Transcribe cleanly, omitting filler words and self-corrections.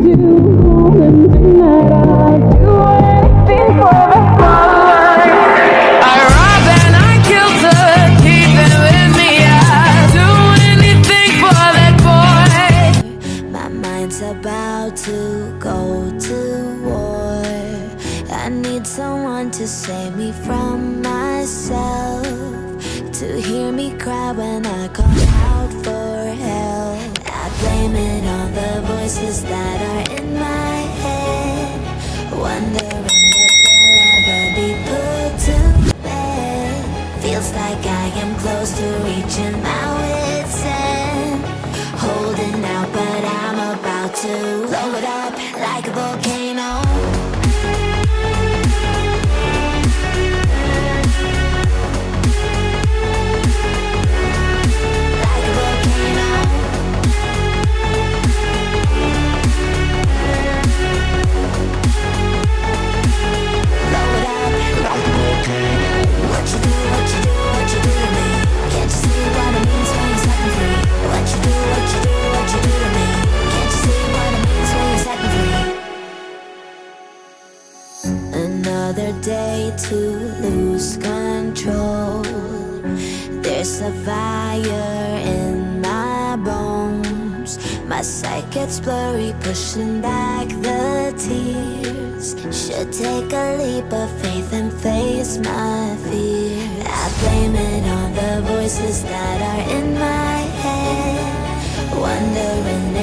do all the midnight. I'll do anything for the spotlight. I robbed and I killed her, keep him with me. I'll do anything for that boy. My mind's about to go to war. I need someone to save me from myself, to hear me cry when I call out for help. I blame it on the voices that are in my head, wondering if they'll ever be put to bed. Feels like I am close to reaching my wit's end, holding out but I'm about to blow it up like a volcano. Another day to lose control. There's a fire in my bones. My sight gets blurry, pushing back the tears. Should take a leap of faith and face my fear. I blame it on the voices that are in my head, wondering